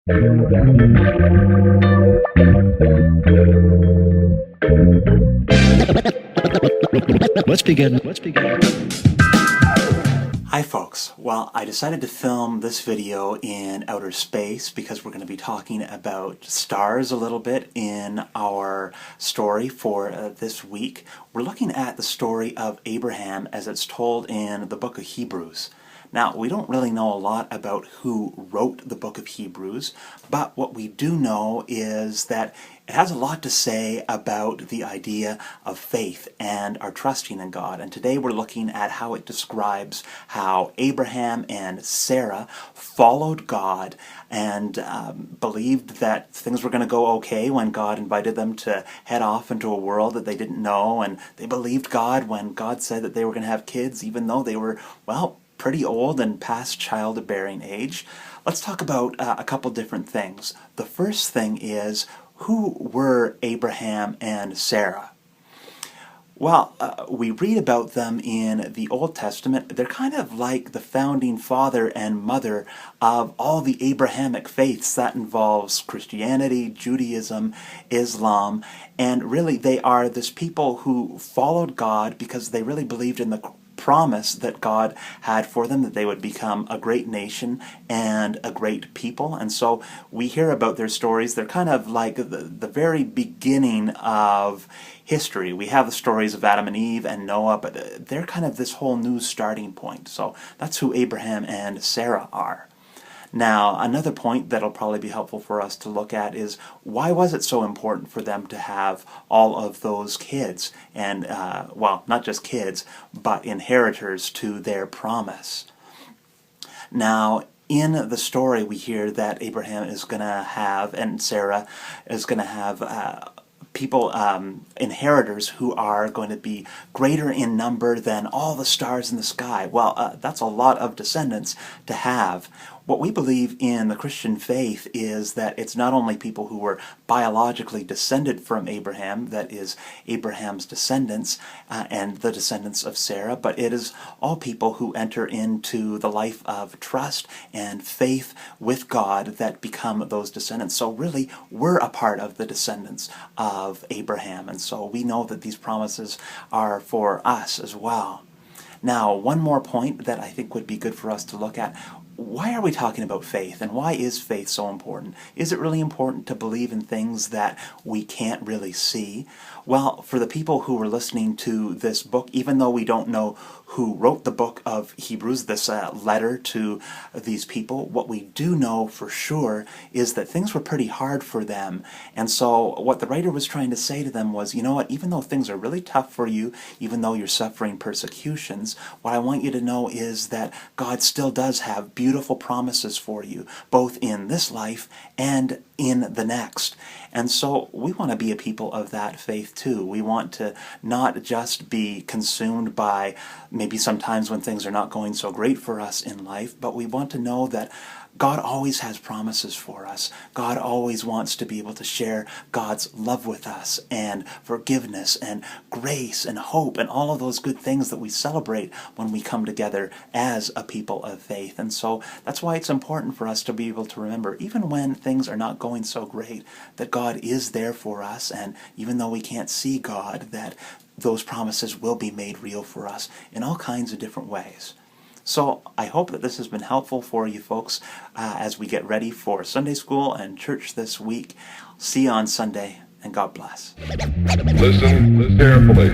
Let's begin. Hi folks, well I decided to film this video in outer space because we're going to be talking about stars a little bit in our story for this week. We're looking at the story of Abraham as it's told in the book of Hebrews. Now, we don't really know a lot about who wrote the book of Hebrews, but what we do know is that it has a lot to say about the idea of faith and our trusting in God. And today we're looking at how it describes how Abraham and Sarah followed God and believed that things were going to go okay when God invited them to head off into a world that they didn't know. And they believed God when God said that they were going to have kids, even though they were, well, pretty old and past childbearing age. Let's talk about a couple different things. The first thing is, who were Abraham and Sarah? Well, we read about them in the Old Testament. They're kind of like the founding father and mother of all the Abrahamic faiths. That involves Christianity, Judaism, Islam, and really they are this people who followed God because they really believed in the promise that God had for them, that they would become a great nation and a great people. And so we hear about their stories. They're kind of like the very beginning of history. We have the stories of Adam and Eve and Noah, but they're kind of this whole new starting point. So that's who Abraham and Sarah are. Now, another point that'll probably be helpful for us to look at is, why was it so important for them to have all of those kids? And, well, not just kids, but inheritors to their promise. Now, in the story, we hear that Abraham is going to have, and Sarah is going to have people, inheritors who are going to be greater in number than all the stars in the sky. Well, that's a lot of descendants to have. What we believe in the Christian faith is that it's not only people who were biologically descended from Abraham, that is Abraham's descendants and the descendants of Sarah, but it is all people who enter into the life of trust and faith with God that become those descendants. So really, we're a part of the descendants of Abraham, and so we know that these promises are for us as well. Now, one more point that I think would be good for us to look at. Why are we talking about faith, and why is faith so important? Is it really important to believe in things that we can't really see? Well, for the people who are listening to this book, even though we don't know who wrote the book of Hebrews, this letter to these people, what we do know for sure is that things were pretty hard for them. And so what the writer was trying to say to them was, you know what, even though things are really tough for you, even though you're suffering persecutions, what I want you to know is that God still does have beautiful promises for you, both in this life and in the next. And so we want to be a people of that faith too. We want to not just be consumed by maybe sometimes when things are not going so great for us in life, but we want to know that God always has promises for us. God always wants to be able to share God's love with us, and forgiveness and grace and hope and all of those good things that we celebrate when we come together as a people of faith. And so that's why it's important for us to be able to remember, even when things are not going so great, that God is there for us, and even though we can't see God, that those promises will be made real for us in all kinds of different ways. So I hope that this has been helpful for you folks as we get ready for Sunday school and church this week. See you on Sunday, and God bless. Listen carefully.